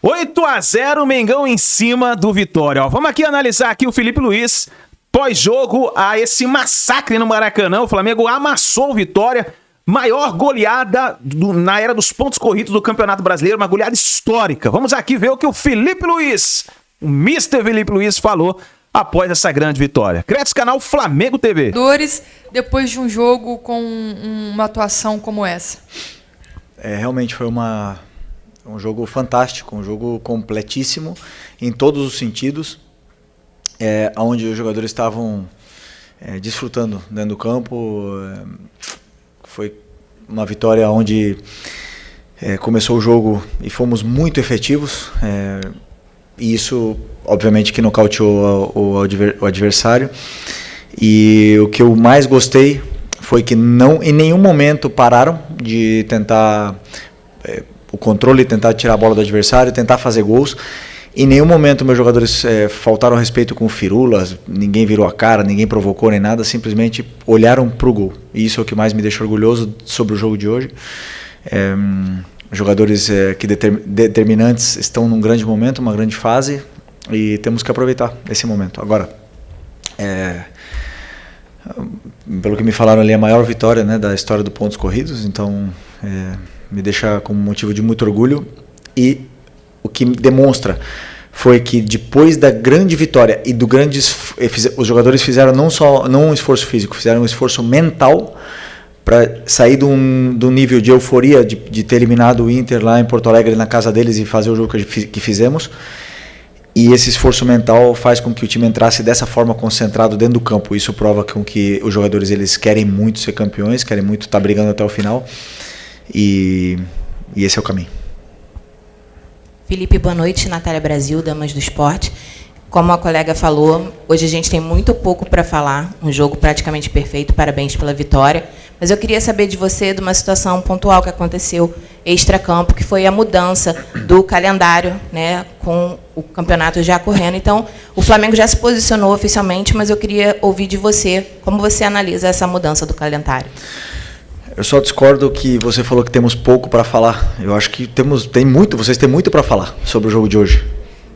8-0, Mengão em cima do Vitória. Ó, vamos aqui analisar aqui o Felipe Luiz, pós-jogo a esse massacre no Maracanã. O Flamengo amassou o Vitória, maior goleada na era dos pontos corridos do Campeonato Brasileiro, uma goleada histórica. Vamos aqui ver o que o Felipe Luiz, o Mr. Felipe Luiz, falou após essa grande vitória. Créditos canal Flamengo TV. Depois de um jogo com uma atuação como essa. Realmente foi um jogo fantástico, um jogo completíssimo em todos os sentidos, onde os jogadores estavam desfrutando dentro do campo. Foi uma vitória onde começou o jogo e fomos muito efetivos, e isso obviamente que nocauteou o adversário. E o que eu mais gostei foi que em nenhum momento pararam de tentar o controle, tentar tirar a bola do adversário, tentar fazer gols. Em nenhum momento meus jogadores faltaram respeito com firulas, ninguém virou a cara, ninguém provocou nem nada, simplesmente olharam para o gol. E isso é o que mais me deixa orgulhoso sobre o jogo de hoje. Jogadores determinantes estão num grande momento, uma grande fase, e temos que aproveitar esse momento. Agora, pelo que me falaram ali, a maior vitória, né, da história do pontos corridos, então me deixa com motivo de muito orgulho. E o que demonstra foi que depois da grande vitória e do grande os jogadores fizeram não um esforço físico, fizeram um esforço mental para sair do nível de euforia de ter eliminado o Inter lá em Porto Alegre, na casa deles, e fazer o jogo que fizemos. E esse esforço mental faz com que o time entrasse dessa forma, concentrado dentro do campo. Isso prova com que os jogadores, eles querem muito ser campeões, querem muito estar brigando até o final. E esse é o caminho. Felipe, boa noite. Natália Brasil, Damas do Esporte. Como a colega falou, hoje a gente tem muito pouco para falar. Um jogo praticamente perfeito. Parabéns pela vitória. Mas eu queria saber de você de uma situação pontual que aconteceu extracampo, que foi a mudança do calendário, né, com o campeonato já correndo. Então, o Flamengo já se posicionou oficialmente, mas eu queria ouvir de você como você analisa essa mudança do calendário. Eu só discordo que você falou que temos pouco para falar. Eu acho que vocês têm muito para falar sobre o jogo de hoje.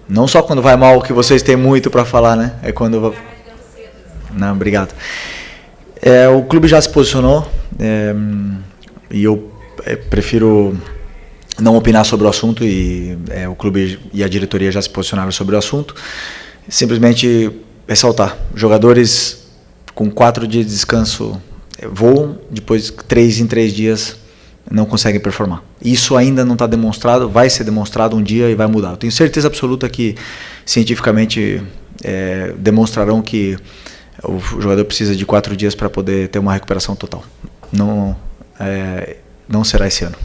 Não só quando vai mal que vocês têm muito para falar, né? É quando... Não, obrigado. O clube já se posicionou, e eu prefiro não opinar sobre o assunto, e o clube e a diretoria já se posicionaram sobre o assunto. Simplesmente ressaltar, jogadores com 4 dias de descanso voam, depois 3 em 3 dias não conseguem performar. Isso ainda não está demonstrado, vai ser demonstrado um dia e vai mudar. Eu tenho certeza absoluta que cientificamente demonstrarão que o jogador precisa de 4 dias para poder ter uma recuperação total. Não será esse ano.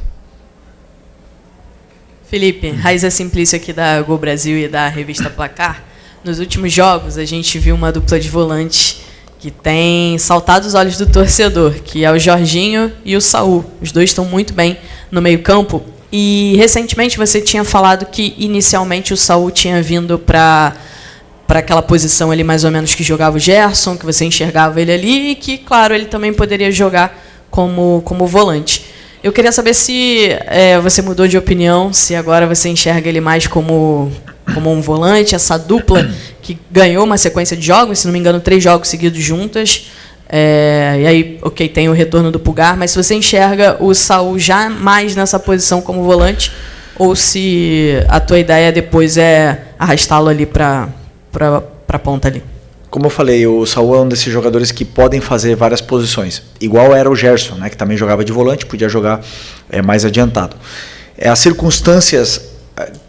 Felipe, Raíza Simplício aqui da Gol Brasil e da revista Placar. Nos últimos jogos a gente viu uma dupla de volante que tem saltado os olhos do torcedor, que é o Jorginho e o Saul. Os dois estão muito bem no meio-campo. E recentemente você tinha falado que inicialmente o Saul tinha vindo para aquela posição ali mais ou menos que jogava o Gerson, que você enxergava ele ali, e que, claro, ele também poderia jogar como volante. Eu queria saber se você mudou de opinião, se agora você enxerga ele mais como um volante, essa dupla que ganhou uma sequência de jogos, se não me engano, 3 jogos seguidos juntas. E aí, ok, tem o retorno do Pulgar, mas se você enxerga o Saul já mais nessa posição como volante, ou se a tua ideia depois é arrastá-lo ali para a ponta ali. Como eu falei, o Saul é um desses jogadores que podem fazer várias posições. Igual era o Gerson, né, que também jogava de volante, podia jogar mais adiantado. As circunstâncias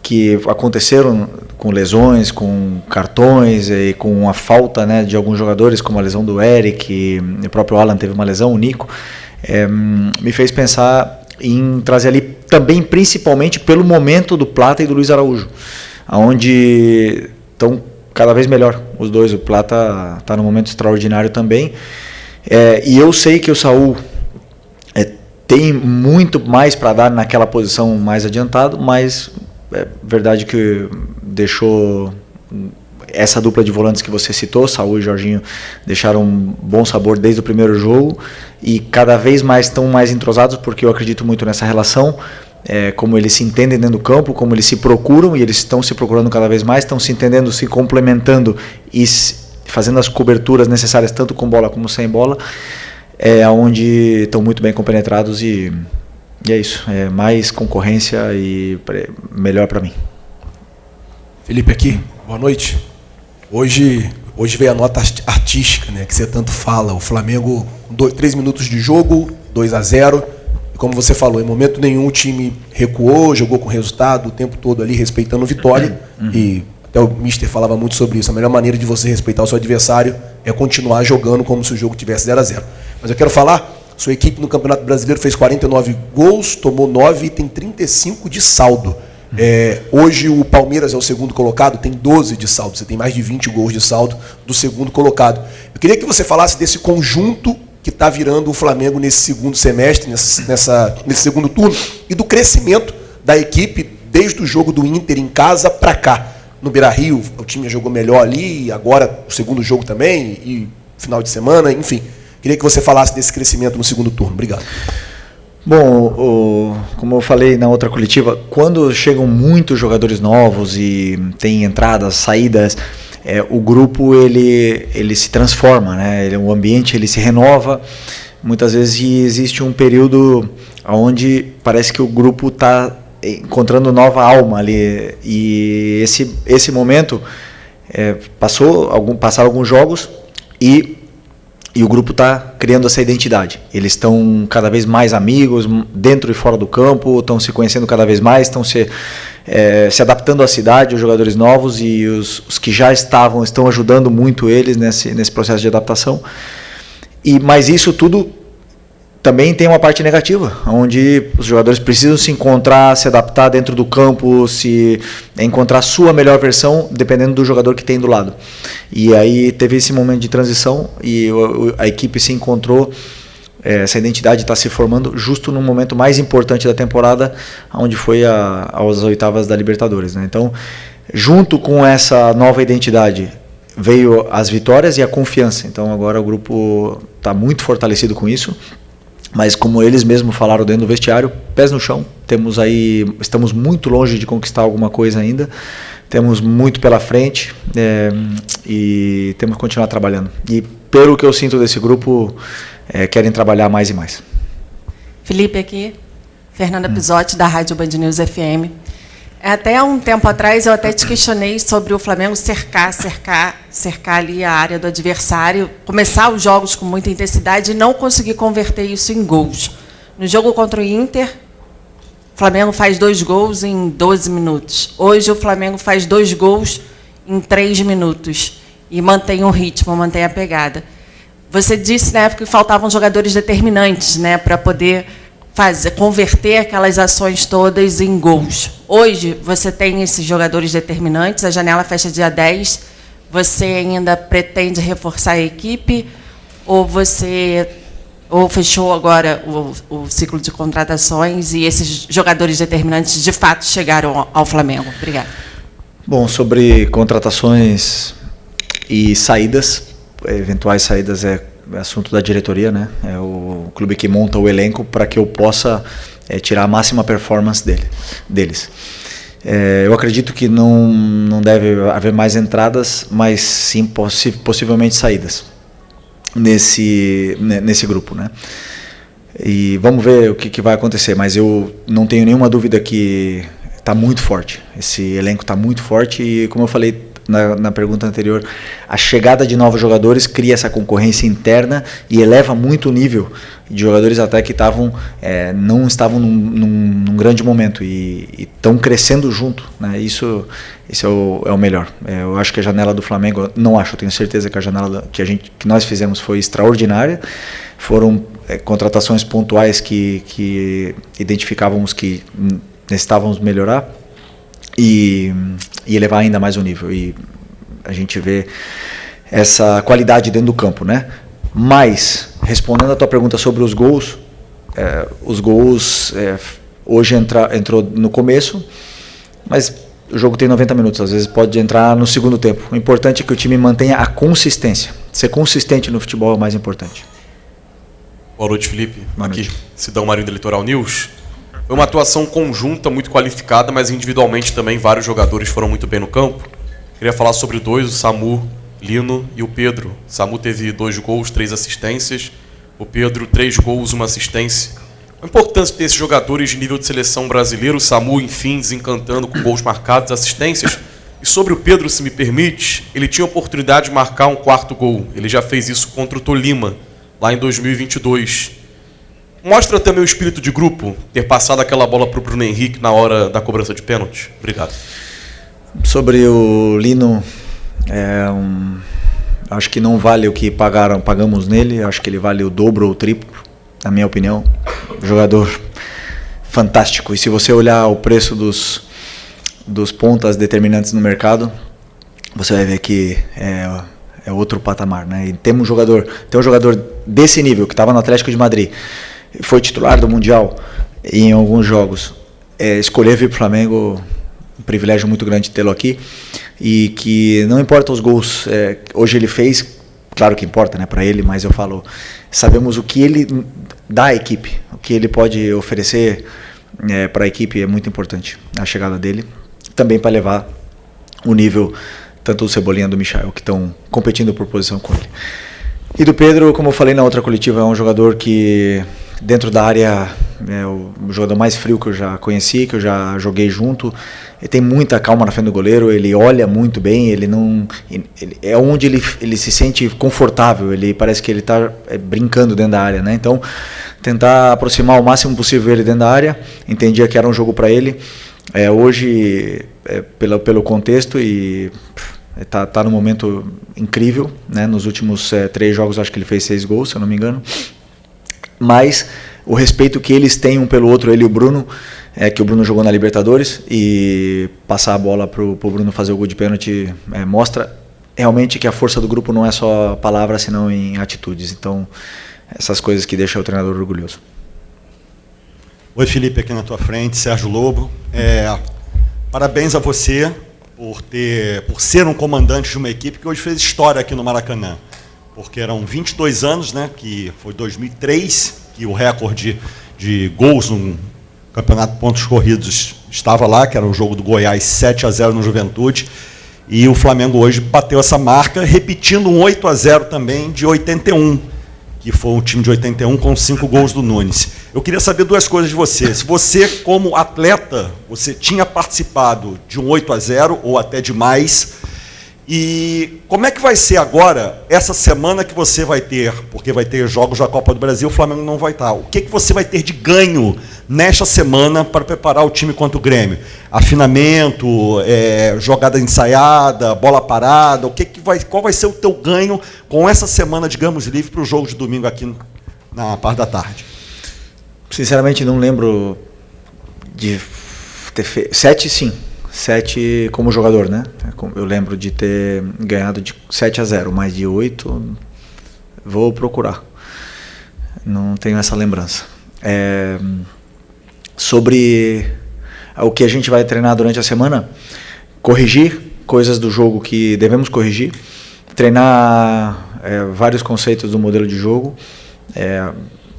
que aconteceram com lesões, com cartões e com a falta, né, de alguns jogadores, como a lesão do Eric, o próprio Alan teve uma lesão, o Nico, me fez pensar em trazer ali também, principalmente pelo momento do Plata e do Luiz Araújo, onde estão cada vez melhor os dois. O Plata está num momento extraordinário também, e eu sei que o Saul tem muito mais para dar naquela posição mais adiantado, mas é verdade que deixou essa dupla de volantes que você citou, Saul e Jorginho, deixaram um bom sabor desde o primeiro jogo, e cada vez mais estão mais entrosados, porque eu acredito muito nessa relação. como eles se entendem dentro do campo, como eles se procuram, e eles estão se procurando cada vez mais, estão se entendendo, se complementando e fazendo as coberturas necessárias, tanto com bola como sem bola, onde estão muito bem compenetrados, e é isso, mais concorrência e melhor para mim. Felipe aqui, boa noite. Hoje veio a nota artística, né, que você tanto fala. O Flamengo, 3 minutos de jogo, 2-0. E como você falou, em momento nenhum o time recuou, jogou com resultado o tempo todo ali, respeitando a vitória. E até o Mister falava muito sobre isso. A melhor maneira de você respeitar o seu adversário é continuar jogando como se o jogo tivesse 0-0. Mas eu quero falar, sua equipe no Campeonato Brasileiro fez 49 gols, tomou 9 e tem 35 de saldo. Hoje o Palmeiras é o segundo colocado, tem 12 de saldo. Você tem mais de 20 gols de saldo do segundo colocado. Eu queria que você falasse desse conjunto que está virando o Flamengo nesse segundo semestre, nesse segundo turno, e do crescimento da equipe desde o jogo do Inter em casa para cá. No Beira-Rio, o time jogou melhor ali, agora o segundo jogo também, e final de semana, enfim. Queria que você falasse desse crescimento no segundo turno. Obrigado. Bom, como eu falei na outra coletiva, quando chegam muitos jogadores novos e tem entradas, saídas, o grupo ele se transforma, né? O ambiente ele se renova. Muitas vezes existe um período onde parece que o grupo está encontrando nova alma ali, e esse momento passaram alguns jogos e o grupo está criando essa identidade. Eles estão cada vez mais amigos, dentro e fora do campo, estão se conhecendo cada vez mais, estão se adaptando à cidade, os jogadores novos, e os que já estão ajudando muito eles nesse processo de adaptação. Mas isso tudo também tem uma parte negativa, onde os jogadores precisam se encontrar, se adaptar dentro do campo, encontrar a sua melhor versão, dependendo do jogador que tem do lado. E aí teve esse momento de transição e a equipe se encontrou, essa identidade está se formando justo no momento mais importante da temporada, onde foi às oitavas da Libertadores, né? Então, junto com essa nova identidade, veio as vitórias e a confiança. Então agora o grupo está muito fortalecido com isso. Mas como eles mesmos falaram dentro do vestiário, pés no chão, estamos muito longe de conquistar alguma coisa ainda, temos muito pela frente, e temos que continuar trabalhando. E pelo que eu sinto desse grupo, querem trabalhar mais e mais. Felipe aqui, Fernanda Pisotti, da Rádio Band News FM. Até um tempo atrás eu até te questionei sobre o Flamengo cercar ali a área do adversário, começar os jogos com muita intensidade e não conseguir converter isso em gols. No jogo contra o Inter, o Flamengo faz 2 gols em 12 minutos. Hoje o Flamengo faz 2 gols em 3 minutos e mantém o ritmo, mantém a pegada. Você disse na época que faltavam jogadores determinantes, né, para poder converter aquelas ações todas em gols. Hoje, você tem esses jogadores determinantes, a janela fecha dia 10, você ainda pretende reforçar a equipe ou fechou agora o ciclo de contratações e esses jogadores determinantes de fato chegaram ao Flamengo? Obrigada. Bom, sobre contratações e saídas, eventuais saídas é assunto da diretoria, né? É o clube que monta o elenco para que eu possa tirar a máxima performance deles. Eu acredito que não deve haver mais entradas, mas sim possivelmente saídas nesse grupo, né? E vamos ver o que vai acontecer, mas eu não tenho nenhuma dúvida que está muito forte. Esse elenco está muito forte e, como eu falei na pergunta anterior, a chegada de novos jogadores cria essa concorrência interna e eleva muito o nível de jogadores até que não estavam num grande momento e estão crescendo junto, né? Isso é o melhor. Eu acho que a janela do Flamengo, eu tenho certeza que a janela que nós fizemos foi extraordinária. Foram contratações pontuais que identificávamos que necessitávamos melhorar e elevar ainda mais o nível, e a gente vê essa qualidade dentro do campo, né? Mas, respondendo a tua pergunta sobre os gols, hoje entrou no começo, mas o jogo tem 90 minutos, às vezes pode entrar no segundo tempo. O importante é que o time mantenha a consistência. Ser consistente no futebol é o mais importante. Boa noite, Felipe. Boa noite. Aqui, Sidão Marinho da Litoral News. Foi uma atuação conjunta muito qualificada, mas individualmente também vários jogadores foram muito bem no campo. Queria falar sobre 2, o Samu, Lino e o Pedro. O Samu teve 2 gols, 3 assistências. O Pedro, 3 gols, 1 assistência. A importância de ter esses jogadores de nível de seleção brasileiro. O Samu, enfim, desencantando com gols marcados, assistências. E sobre o Pedro, se me permite, ele tinha a oportunidade de marcar um 4º gol. Ele já fez isso contra o Tolima, lá em 2022. Mostra também o espírito de grupo, ter passado aquela bola para o Bruno Henrique na hora da cobrança de pênalti. Obrigado. Sobre o Lino, acho que não vale o que pagamos nele. Acho que ele vale o dobro ou o triplo, na minha opinião. Jogador fantástico. E se você olhar o preço dos pontas determinantes no mercado, você vai ver que é outro patamar, né? E tem um jogador desse nível, que estava no Atlético de Madrid, foi titular do Mundial em alguns jogos, escolher vir para o Flamengo, um privilégio muito grande tê-lo aqui, e que não importa os gols, hoje ele fez, claro que importa, né, para ele, mas eu falo, sabemos o que ele dá à equipe, o que ele pode oferecer para a equipe é muito importante, a chegada dele, também para levar o nível tanto do Cebolinha do Michael, que estão competindo por posição com ele. E do Pedro, como eu falei na outra coletiva, é um jogador que dentro da área é o jogador mais frio que eu já conheci, que eu já joguei junto. Ele tem muita calma na frente do goleiro, ele olha muito bem, ele é onde ele se sente confortável, ele parece que ele está brincando dentro da área, né? Então, tentar aproximar o máximo possível ele dentro da área, entendia que era um jogo para ele. Hoje, pelo contexto, e tá num momento incrível, né? Nos últimos 3 jogos acho que ele fez 6 gols, se eu não me engano. Mas o respeito que eles têm um pelo outro, ele e o Bruno, que o Bruno jogou na Libertadores, e passar a bola pro Bruno fazer o gol de pênalti mostra realmente que a força do grupo não é só palavras, senão em atitudes. Então, essas coisas que deixam o treinador orgulhoso. Oi, Felipe, aqui na tua frente, Sérgio Lobo. Parabéns a você por ser um comandante de uma equipe que hoje fez história aqui no Maracanã. Porque eram 22 anos, né, que foi 2003, que o recorde de gols no Campeonato de Pontos Corridos estava lá, que era o jogo do Goiás 7-0 no Juventude. E o Flamengo hoje bateu essa marca, repetindo um 8-0 também de 81, que foi um time de 81 com 5 gols do Nunes. Eu queria saber 2 coisas de você. Se você, como atleta, você tinha participado de um 8-0 ou até de mais, e como é que vai ser agora, essa semana que você vai ter, porque vai ter jogos da Copa do Brasil, o Flamengo não vai estar. O que você vai ter de ganho nesta semana para preparar o time contra o Grêmio? Afinamento, jogada ensaiada, bola parada, qual vai ser o teu ganho com essa semana, digamos, livre para o jogo de domingo aqui na parte da tarde? Sinceramente, não lembro de ter feito. 7, sim. 7 como jogador, né? Eu lembro de ter ganhado de 7-0, mas de 8 vou procurar. Não tenho essa lembrança. Sobre o que a gente vai treinar durante a semana, corrigir coisas do jogo que devemos corrigir, treinar vários conceitos do modelo de jogo,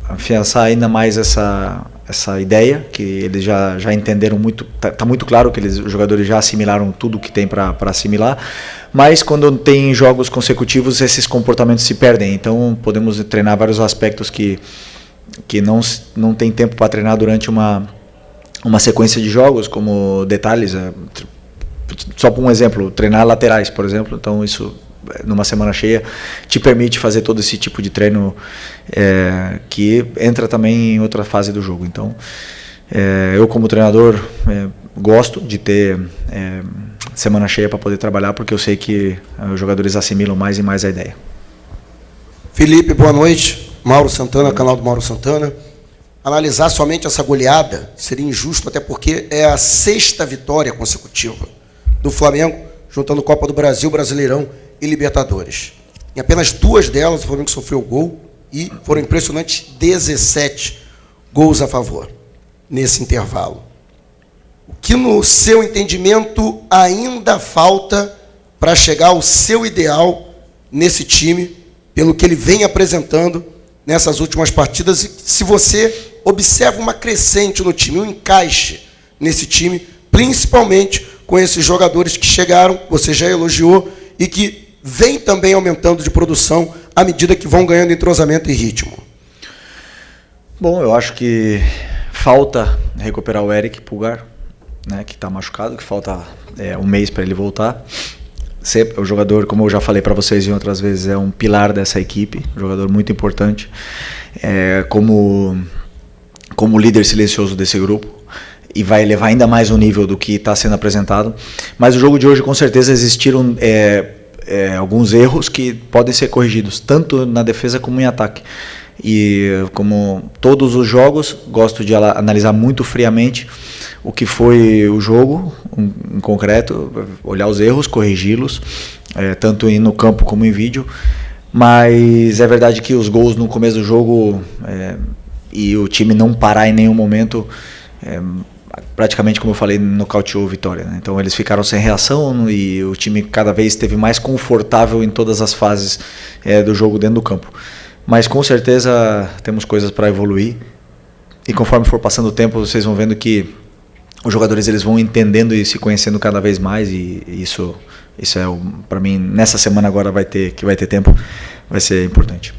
afiançar ainda mais essa ideia, que eles já entenderam muito, tá muito claro que os jogadores já assimilaram tudo que tem para assimilar, mas quando tem jogos consecutivos, esses comportamentos se perdem, então podemos treinar vários aspectos que não tem tempo para treinar durante uma sequência de jogos, como detalhes, só por um exemplo, treinar laterais, por exemplo, então isso numa semana cheia te permite fazer todo esse tipo de treino que entra também em outra fase do jogo. Então eu como treinador gosto de ter semana cheia para poder trabalhar, porque eu sei que os jogadores assimilam mais e mais a ideia. Felipe, boa noite. Mauro Santana, canal do Mauro Santana. Analisar somente essa goleada seria injusto, até porque é a 6ª vitória consecutiva do Flamengo, juntando Copa do Brasil, Brasileirão e Libertadores. Em apenas 2 delas, o Flamengo sofreu gol e foram impressionantes 17 gols a favor nesse intervalo. O que, no seu entendimento, ainda falta para chegar ao seu ideal nesse time, pelo que ele vem apresentando nessas últimas partidas, e se você observa uma crescente no time, um encaixe nesse time, principalmente com esses jogadores que chegaram, você já elogiou, e que vem também aumentando de produção à medida que vão ganhando entrosamento e ritmo? Bom, eu acho que falta recuperar o Eric Pulgar, né, que está machucado, que falta um mês para ele voltar. Sempre, o jogador, como eu já falei para vocês em outras vezes, é um pilar dessa equipe, um jogador muito importante, como líder silencioso desse grupo, e vai elevar ainda mais o nível do que está sendo apresentado. Mas o jogo de hoje, com certeza, existiram alguns erros que podem ser corrigidos, tanto na defesa como em ataque. E como todos os jogos, gosto de analisar muito friamente o que foi o jogo em concreto, olhar os erros, corrigi-los, tanto no campo como em vídeo. Mas é verdade que os gols no começo do jogo e o time não parar em nenhum momento, praticamente, como eu falei, nocauteou a Vitória, né? Então eles ficaram sem reação e o time cada vez esteve mais confortável em todas as fases do jogo dentro do campo. Mas com certeza temos coisas para evoluir, e conforme for passando o tempo vocês vão vendo que os jogadores eles vão entendendo e se conhecendo cada vez mais, e isso para mim, nessa semana agora que vai ter tempo, vai ser importante.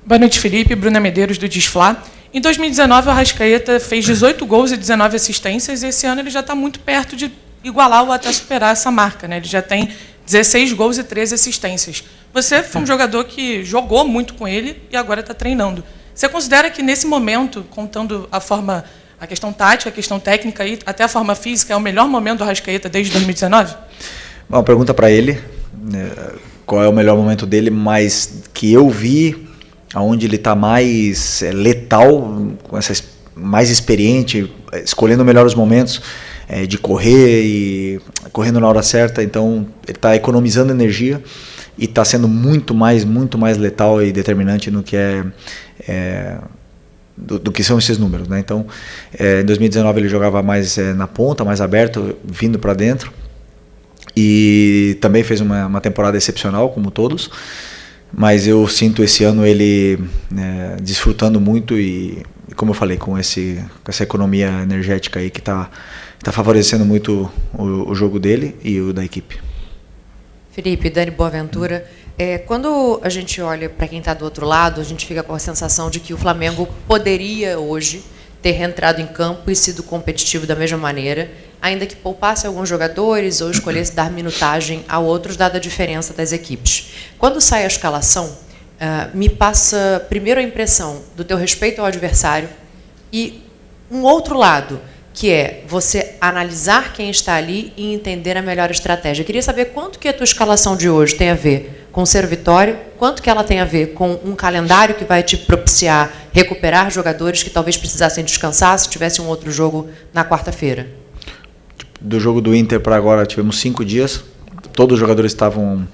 Boa noite, Felipe. Bruna Medeiros, do Desflá. Em 2019, o Arrascaeta fez 18 gols e 19 assistências, e esse ano ele já está muito perto de igualar ou até superar essa marca, né? Ele já tem 16 gols e 13 assistências. Você foi um jogador que jogou muito com ele e agora está treinando. Você considera que, nesse momento, contando a questão tática, a questão técnica e até a forma física, é o melhor momento do Arrascaeta desde 2019? Uma pergunta para ele, qual é o melhor momento dele, mas que eu vi aonde ele está mais letal, mais experiente, escolhendo melhor os momentos, de correr e correndo na hora certa. Então ele está economizando energia e está sendo muito mais letal e determinante no que do que são esses números, né? Então em 2019 ele jogava mais na ponta, mais aberto, vindo para dentro, e também fez uma temporada excepcional, como todos. Mas eu sinto esse ano ele desfrutando muito e, como eu falei, com essa economia energética aí que está favorecendo muito o jogo dele e o da equipe. Felipe, Dani Boaventura, quando a gente olha para quem está do outro lado, a gente fica com a sensação de que o Flamengo poderia hoje ter entrado em campo e sido competitivo da mesma maneira, ainda que poupasse alguns jogadores ou escolhesse dar minutagem a outros, dada a diferença das equipes. Quando sai a escalação, me passa primeiro a impressão do teu respeito ao adversário e um outro lado, que é você analisar quem está ali e entender a melhor estratégia. Eu queria saber quanto que a tua escalação de hoje tem a ver com ser Vitória, quanto que ela tem a ver com um calendário que vai te propiciar recuperar jogadores que talvez precisassem descansar se tivesse um outro jogo na quarta-feira. Do jogo do Inter para agora tivemos 5 dias, todos os jogadores estavam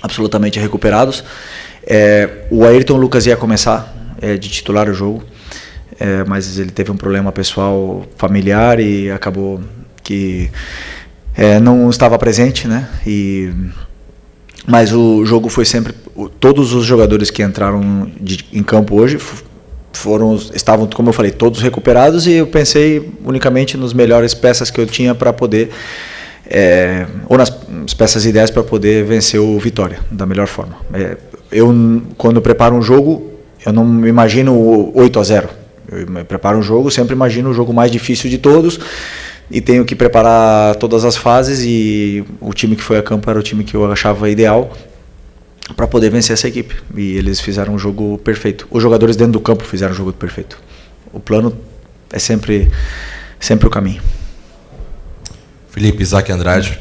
absolutamente recuperados. O Ayrton Lucas ia começar de titular o jogo, mas ele teve um problema pessoal familiar e acabou que não estava presente, né? Mas o jogo foi sempre... Todos os jogadores que entraram em campo hoje estavam, como eu falei, todos recuperados, e eu pensei unicamente nas melhores peças que eu tinha para poder... ou nas peças ideais para poder vencer o Vitória da melhor forma. Quando eu preparo um jogo, eu não me imagino 8-0. Eu me preparo um jogo, sempre imagino o jogo mais difícil de todos e tenho que preparar todas as fases, e o time que foi a campo era o time que eu achava ideal para poder vencer essa equipe, e eles fizeram um jogo perfeito. Os jogadores dentro do campo fizeram um jogo perfeito. O plano é sempre o caminho. Felipe, Isaac Andrade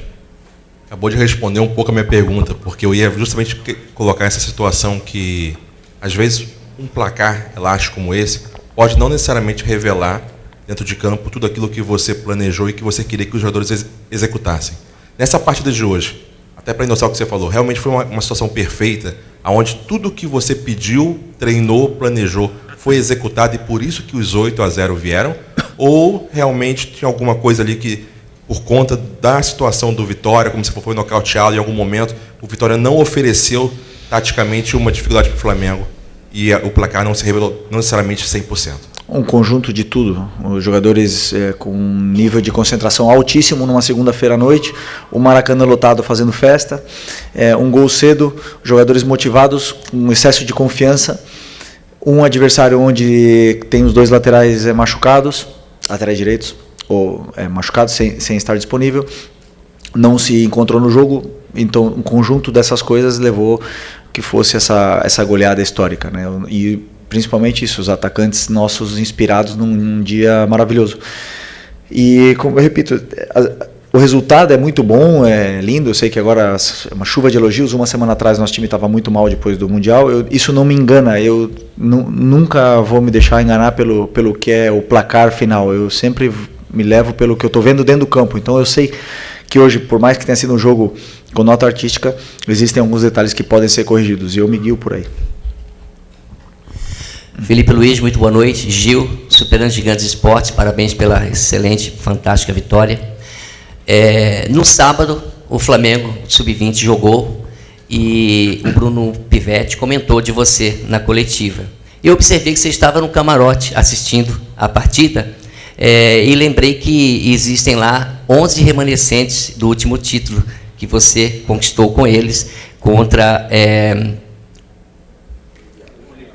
acabou de responder um pouco a minha pergunta, porque eu ia justamente colocar essa situação que, às vezes, um placar elástico como esse pode não necessariamente revelar dentro de campo tudo aquilo que você planejou e que você queria que os jogadores executassem. Nessa partida de hoje, até para endossar o que você falou, realmente foi uma situação perfeita, onde tudo que você pediu, treinou, planejou, foi executado, e por isso que os 8-0 vieram? Ou realmente tinha alguma coisa ali que, por conta da situação do Vitória, como se foi nocauteado em algum momento, o Vitória não ofereceu taticamente uma dificuldade para o Flamengo e o placar não se revelou não necessariamente 100%? um conjunto de tudo. Os jogadores com um nível de concentração altíssimo numa segunda-feira à noite, o Maracanã lotado fazendo festa, um gol cedo, jogadores motivados, com excesso de confiança, um adversário onde tem os 2 laterais machucados, laterais direitos, ou machucados sem estar disponível, não se encontrou no jogo, então um conjunto dessas coisas levou que fosse essa goleada histórica, né? E principalmente isso, os atacantes nossos inspirados num dia maravilhoso. E, como eu repito, o resultado é muito bom, é lindo. Eu sei que agora é uma chuva de elogios. Uma semana atrás nosso time estava muito mal depois do Mundial. Isso não me engana. Eu nunca vou me deixar enganar pelo que é o placar final. Eu sempre me levo pelo que eu estou vendo dentro do campo. Então eu sei que hoje, por mais que tenha sido um jogo com nota artística, existem alguns detalhes que podem ser corrigidos. E eu me guio por aí. Felipe Luiz, muito boa noite. Gil, Superando Gigantes Esportes, parabéns pela excelente, fantástica vitória. No sábado, o Flamengo Sub-20 jogou e o Bruno Pivetti comentou de você na coletiva. Eu observei que você estava no camarote assistindo a partida e lembrei que existem lá 11 remanescentes do último título que você conquistou com eles contra...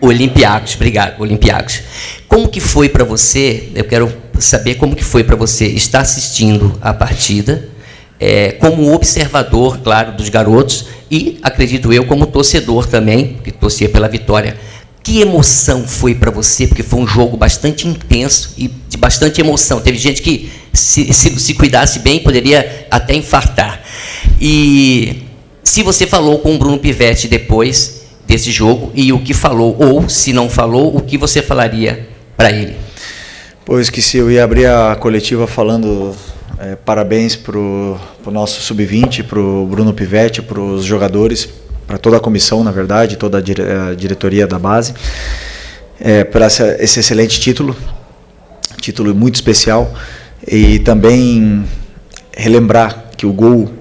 Olympiacos, obrigado, Olympiacos. Como que foi para você, eu quero saber como que foi para você estar assistindo a partida, como observador, claro, dos garotos, e, acredito eu, como torcedor também, que torcia pela vitória. Que emoção foi para você? Porque foi um jogo bastante intenso e de bastante emoção. Teve gente que, se cuidasse bem, poderia até infartar. E se você falou com o Bruno Pivetti depois desse jogo, e o que falou, ou se não falou, o que você falaria para ele? Pô, eu esqueci, eu ia abrir a coletiva falando parabéns para o nosso Sub-20, para o Bruno Pivetti, para os jogadores, para toda a comissão, na verdade, toda a diretoria da base, por esse excelente título muito especial, e também relembrar que o gol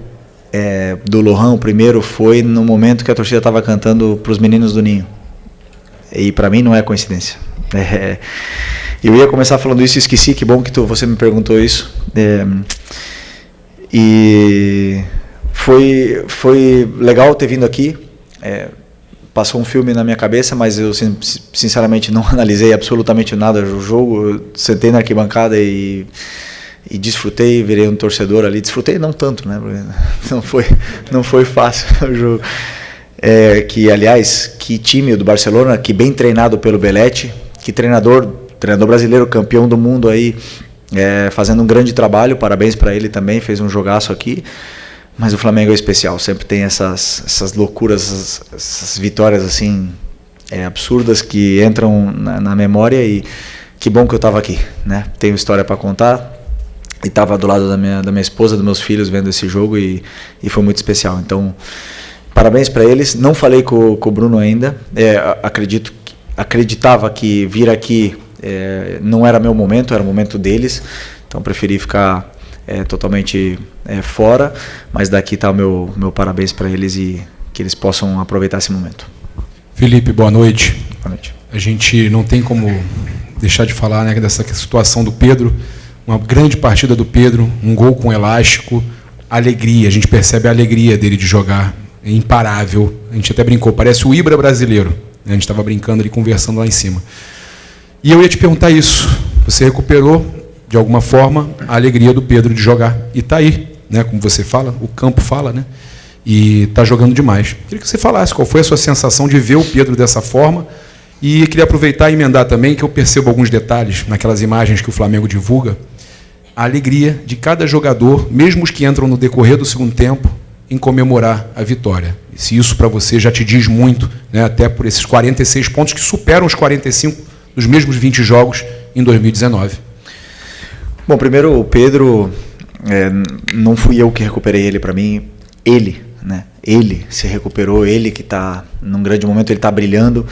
do Lohan, o primeiro, foi no momento que a torcida estava cantando para os meninos do Ninho. E para mim não é coincidência. Eu ia começar falando isso e esqueci, que bom que você me perguntou isso. E foi legal ter vindo aqui. Passou um filme na minha cabeça, mas eu sinceramente não analisei absolutamente nada do jogo. Eu sentei na arquibancada e desfrutei, virei um torcedor ali. Desfrutei não tanto, né? Não foi fácil o jogo. Que, aliás, que time do Barcelona, que bem treinado pelo Belletti, que treinador brasileiro, campeão do mundo aí, fazendo um grande trabalho. Parabéns para ele também, fez um jogaço aqui. Mas o Flamengo é especial, sempre tem essas loucuras, essas vitórias assim absurdas que entram na memória. E que bom que eu estava aqui, né? Tenho história para contar. E estava do lado da minha esposa, dos meus filhos, vendo esse jogo, e foi muito especial. Então, parabéns para eles. Não falei com o Bruno ainda. Acreditava que vir aqui não era meu momento, era o momento deles. Então, preferi ficar totalmente fora. Mas daqui está o meu parabéns para eles, e que eles possam aproveitar esse momento. Felipe, boa noite. Boa noite. A gente não tem como deixar de falar, né, dessa situação do Pedro. Uma grande partida do Pedro, um gol com elástico, alegria, a gente percebe a alegria dele de jogar, é imparável. A gente até brincou, parece o Ibra brasileiro, a gente estava brincando ali, conversando lá em cima. E eu ia te perguntar isso, você recuperou, de alguma forma, a alegria do Pedro de jogar, e está aí, né, como você fala, o campo fala, né, e está jogando demais. Queria que você falasse qual foi a sua sensação de ver o Pedro dessa forma. E queria aproveitar e emendar também, que eu percebo alguns detalhes naquelas imagens que o Flamengo divulga, a alegria de cada jogador, mesmo os que entram no decorrer do segundo tempo, em comemorar a vitória. E se isso para você já te diz muito, né, até por esses 46 pontos que superam os 45 dos mesmos 20 jogos em 2019. Bom, primeiro o Pedro, não fui eu que recuperei ele, para mim, ele se recuperou, ele que está num grande momento, ele está brilhando,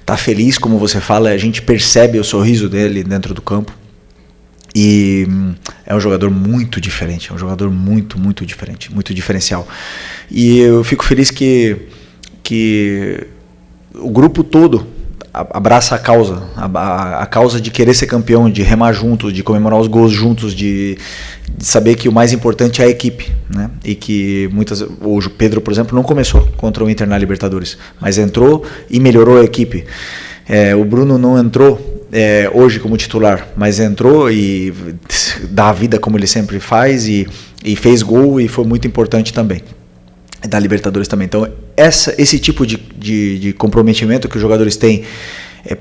está feliz, como você fala, a gente percebe o sorriso dele dentro do campo. E é um jogador muito diferente, é um jogador muito, muito diferente, muito diferencial. E eu fico feliz que o grupo todo abraça a causa, a causa de querer ser campeão, de remar juntos, de comemorar os gols juntos, de saber que o mais importante é a equipe, né? E que hoje o Pedro, por exemplo, não começou contra o Inter na Libertadores, mas entrou e melhorou a equipe. O Bruno não entrou hoje como titular, mas entrou e dá a vida como ele sempre faz e fez gol e foi muito importante também. Da Libertadores também. Então, esse tipo de comprometimento que os jogadores têm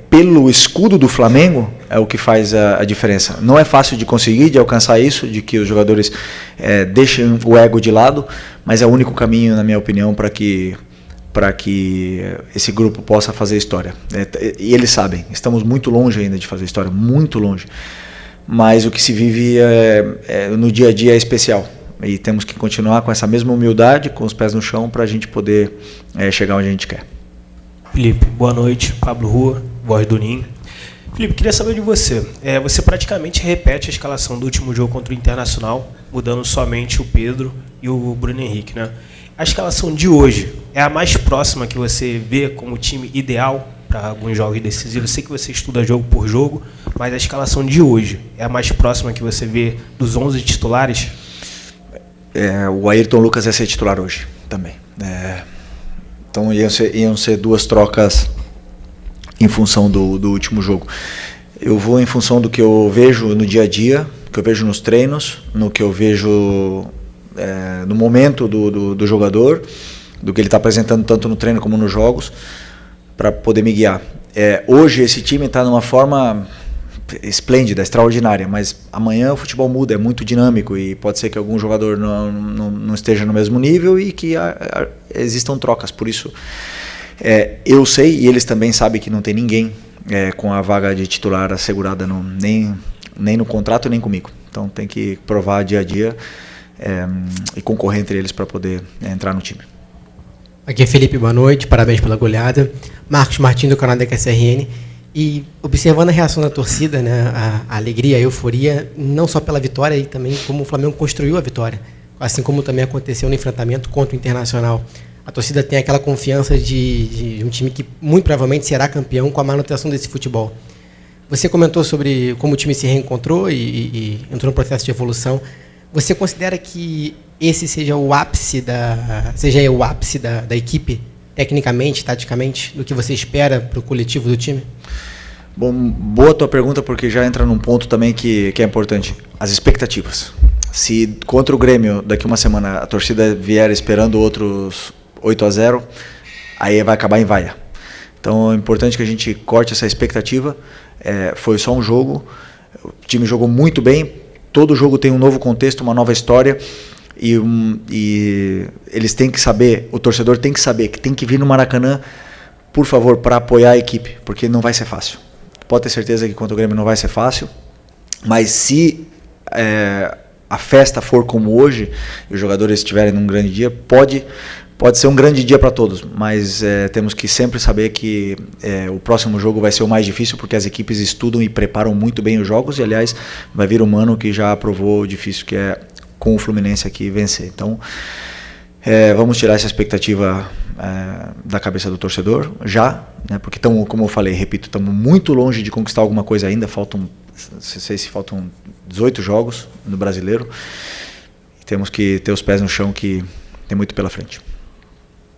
pelo escudo do Flamengo é o que faz a diferença. Não é fácil de conseguir, de alcançar isso, de que os jogadores deixem o ego de lado, mas é o único caminho, na minha opinião, para que esse grupo possa fazer história. E eles sabem, estamos muito longe ainda de fazer história, muito longe. Mas o que se vive no dia a dia é especial. E temos que continuar com essa mesma humildade, com os pés no chão, para a gente poder chegar onde a gente quer. Felipe, boa noite. Pablo Rua, voz do Ninho. Felipe, queria saber de você. Você praticamente repete a escalação do último jogo contra o Internacional, mudando somente o Pedro e o Bruno Henrique, né? A escalação de hoje é a mais próxima que você vê como time ideal para alguns jogos decisivos? Eu sei que você estuda jogo por jogo, mas a escalação de hoje é a mais próxima que você vê dos 11 titulares? O Ayrton Lucas ia ser titular hoje também. Então iam ser duas trocas em função do último jogo. Eu vou em função do que eu vejo no dia a dia, que eu vejo nos treinos, no que eu vejo no momento do jogador, do que ele está apresentando tanto no treino como nos jogos, para poder me guiar. Hoje esse time está numa forma esplêndida, extraordinária, mas amanhã o futebol muda, é muito dinâmico e pode ser que algum jogador não esteja no mesmo nível e que existam trocas. Por isso, eu sei e eles também sabem que não tem ninguém com a vaga de titular assegurada nem no contrato nem comigo. Então tem que provar dia a dia e concorrer entre eles para poder entrar no time. Aqui é Felipe, boa noite, parabéns pela goleada. Marcos Martins do canal da QSRN. E observando a reação da torcida, né, a alegria, a euforia, não só pela vitória, e também como o Flamengo construiu a vitória, assim como também aconteceu no enfrentamento contra o Internacional. A torcida tem aquela confiança de um time que muito provavelmente será campeão com a manutenção desse futebol. Você comentou sobre como o time se reencontrou e entrou no processo de evolução. Você considera que esse seja o ápice da equipe, tecnicamente, taticamente, do que você espera para o coletivo do time? Bom, boa tua pergunta, porque já entra num ponto também que é importante. As expectativas. Se contra o Grêmio, daqui uma semana, a torcida vier esperando outros 8-0, aí vai acabar em vaia. Então é importante que a gente corte essa expectativa. Foi só um jogo, o time jogou muito bem, todo jogo tem um novo contexto, uma nova história. E eles têm que saber, o torcedor tem que saber que tem que vir no Maracanã, por favor, para apoiar a equipe, porque não vai ser fácil. Pode ter certeza que contra o Grêmio não vai ser fácil, mas se a festa for como hoje, e os jogadores estiverem num grande dia, pode ser um grande dia para todos, mas temos que sempre saber que o próximo jogo vai ser o mais difícil, porque as equipes estudam e preparam muito bem os jogos, e aliás, vai vir o Mano que já provou o difícil que é com o Fluminense aqui vencer. Então, vamos tirar essa expectativa da cabeça do torcedor já, né, porque como eu falei, repito, estamos muito longe de conquistar alguma coisa ainda, faltam 18 jogos no Brasileiro, e temos que ter os pés no chão, que tem muito pela frente.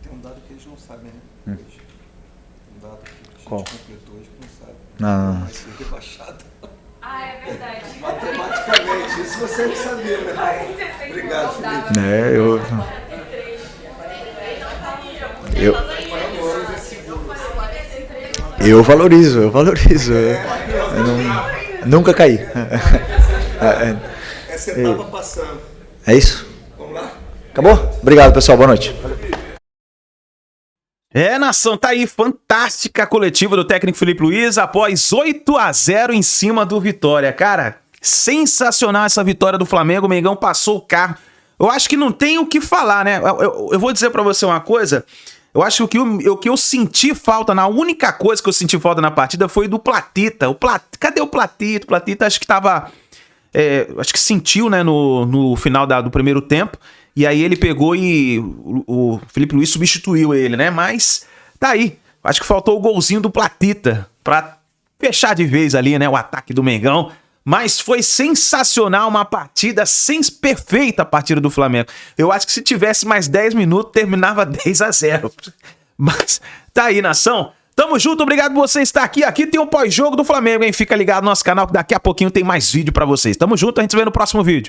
Tem um dado que eles não sabem, né? Um dado que a gente Qual? completou hoje que não sabe. Não. Vai ser rebaixado. Ah, é verdade. Matematicamente, isso você não sabia, né? Obrigado, Felipe. Eu valorizo. Nunca caí. Essa etapa passando. É isso? Vamos lá? Acabou? Obrigado, pessoal. Boa noite. Nação, tá aí, fantástica coletiva do técnico Felipe Luiz após 8-0 em cima do Vitória. Cara, sensacional essa vitória do Flamengo, o Mengão passou o carro. Eu acho que não tem o que falar, né? Eu vou dizer pra você uma coisa, eu acho que o que eu senti falta, a única coisa que eu senti falta na partida foi do Platita. Cadê o Platita? O Platita acho que tava... acho que sentiu, né, no final do primeiro tempo. E aí ele pegou e o Felipe Luiz substituiu ele, né? Mas tá aí. Acho que faltou o golzinho do Platita pra fechar de vez ali, né, o ataque do Mengão. Mas foi sensacional, uma partida perfeita a partida do Flamengo. Eu acho que se tivesse mais 10 minutos, terminava 10-0. Mas tá aí, nação. Tamo junto, obrigado por você estar aqui. Aqui tem o pós-jogo do Flamengo, hein? Fica ligado no nosso canal que daqui a pouquinho tem mais vídeo pra vocês. Tamo junto, a gente se vê no próximo vídeo.